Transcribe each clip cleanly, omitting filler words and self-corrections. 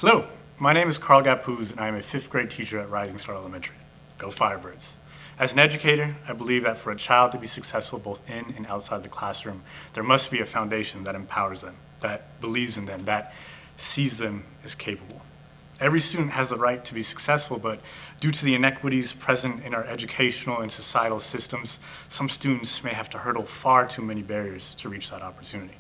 Hello, my name is Karl Gapuz and I am a 5th grade teacher at Rising Star Elementary. Go Firebirds. As an educator, I believe that for a child to be successful both in and outside the classroom, there must be a foundation that empowers them, that believes in them, that sees them as capable. Every student has the right to be successful, but due to the inequities present in our educational and societal systems, some students may have to hurdle far too many barriers to reach that opportunity.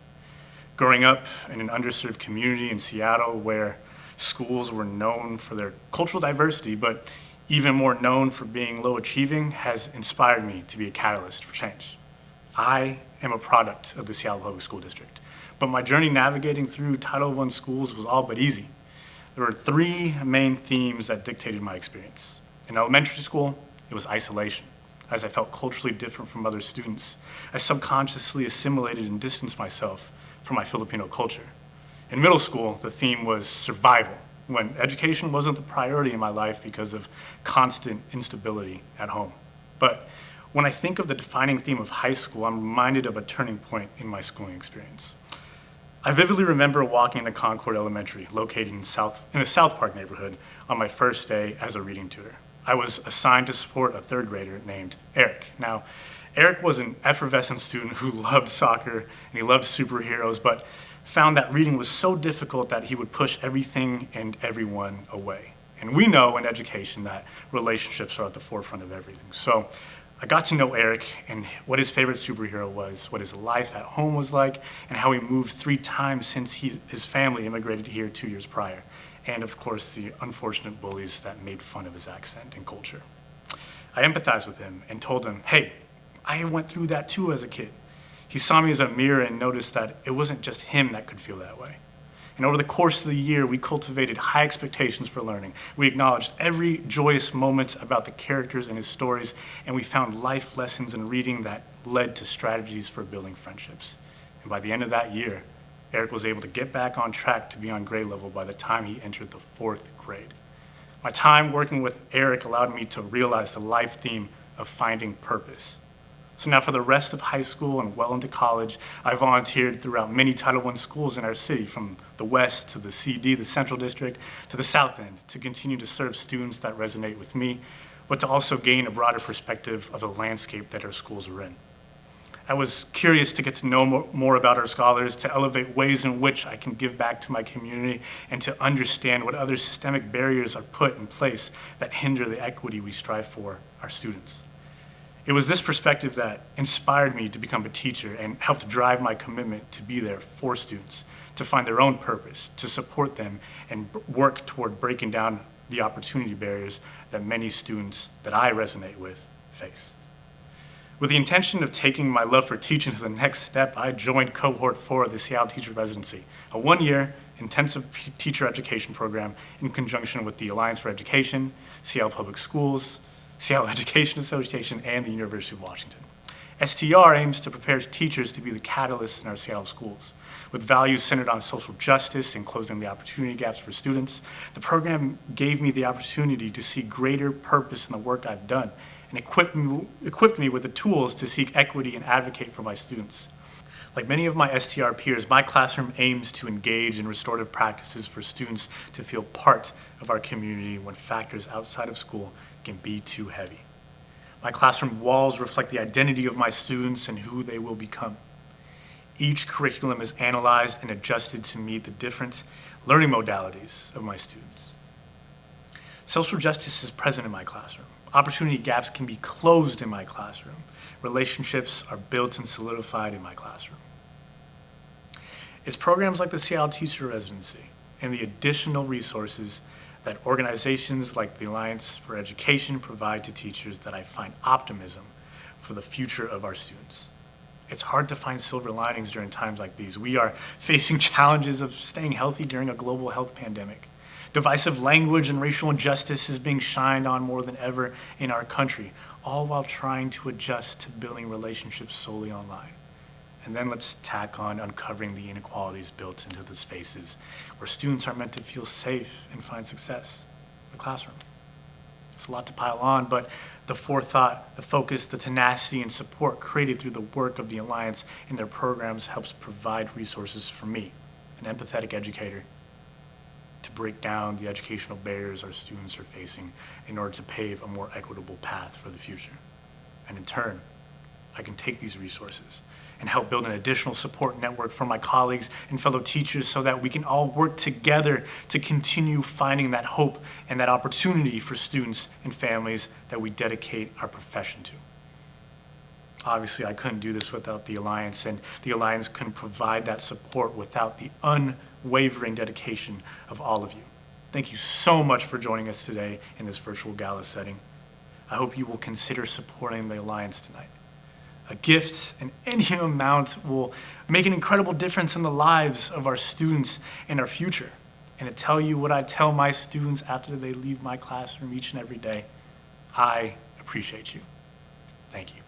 Growing up in an underserved community in Seattle where schools were known for their cultural diversity, but even more known for being low achieving, has inspired me to be a catalyst for change. I am a product of the Seattle Public School District, but my journey navigating through Title I schools was all but easy. There were 3 main themes that dictated my experience. In elementary school, it was isolation, as I felt culturally different from other students. I subconsciously assimilated and distanced myself from my Filipino culture. In middle school, the theme was survival, when education wasn't the priority in my life because of constant instability at home. But when I think of the defining theme of high school, I'm reminded of a turning point in my schooling experience. I vividly remember walking into Concord Elementary, located in the South Park neighborhood, on my first day as a reading tutor. I was assigned to support a 3rd grader named Eric. Now, Eric was an effervescent student who loved soccer and he loved superheroes, but found that reading was so difficult that he would push everything and everyone away. And we know in education that relationships are at the forefront of everything. So I got to know Eric and what his favorite superhero was, what his life at home was like, and how he moved 3 times since his family immigrated here 2 years prior. And of course, the unfortunate bullies that made fun of his accent and culture. I empathized with him and told him, hey, I went through that too as a kid. He saw me as a mirror and noticed that it wasn't just him that could feel that way. And over the course of the year, we cultivated high expectations for learning. We acknowledged every joyous moment about the characters and his stories, and we found life lessons in reading that led to strategies for building friendships. And by the end of that year, Eric was able to get back on track to be on grade level by the time he entered the 4th grade. My time working with Eric allowed me to realize the life theme of finding purpose. So now for the rest of high school and well into college, I volunteered throughout many Title I schools in our city, from the West to the CD, the Central District, to the South End, to continue to serve students that resonate with me, but to also gain a broader perspective of the landscape that our schools are in. I was curious to get to know more about our scholars, to elevate ways in which I can give back to my community, and to understand what other systemic barriers are put in place that hinder the equity we strive for our students. It was this perspective that inspired me to become a teacher and helped drive my commitment to be there for students, to find their own purpose, to support them, and work toward breaking down the opportunity barriers that many students that I resonate with face. With the intention of taking my love for teaching to the next step, I joined Cohort 4 of the Seattle Teacher Residency, a 1-year intensive teacher education program in conjunction with the Alliance for Education, Seattle Public Schools, Seattle Education Association, and the University of Washington. STR aims to prepare teachers to be the catalysts in our Seattle schools. With values centered on social justice and closing the opportunity gaps for students, the program gave me the opportunity to see greater purpose in the work I've done and equipped me with the tools to seek equity and advocate for my students. Like many of my STR peers, my classroom aims to engage in restorative practices for students to feel part of our community when factors outside of school can be too heavy. My classroom walls reflect the identity of my students and who they will become. Each curriculum is analyzed and adjusted to meet the different learning modalities of my students. Social justice is present in my classroom. Opportunity gaps can be closed in my classroom. Relationships are built and solidified in my classroom. It's programs like the Seattle Teacher Residency and the additional resources that organizations like the Alliance for Education provide to teachers that I find optimism for the future of our students. It's hard to find silver linings during times like these. We are facing challenges of staying healthy during a global health pandemic. Divisive language and racial injustice is being shined on more than ever in our country, all while trying to adjust to building relationships solely online. And then let's tack on uncovering the inequalities built into the spaces where students are meant to feel safe and find success, the classroom. It's a lot to pile on, but the forethought, the focus, the tenacity, and support created through the work of the Alliance and their programs helps provide resources for me, an empathetic educator, to break down the educational barriers our students are facing in order to pave a more equitable path for the future. And in turn, I can take these resources and help build an additional support network for my colleagues and fellow teachers so that we can all work together to continue finding that hope and that opportunity for students and families that we dedicate our profession to. Obviously, I couldn't do this without the Alliance, and the Alliance couldn't provide that support without the unwavering dedication of all of you. Thank you so much for joining us today in this virtual gala setting. I hope you will consider supporting the Alliance tonight. A gift in any amount will make an incredible difference in the lives of our students and our future. And to tell you what I tell my students after they leave my classroom each and every day, I appreciate you. Thank you.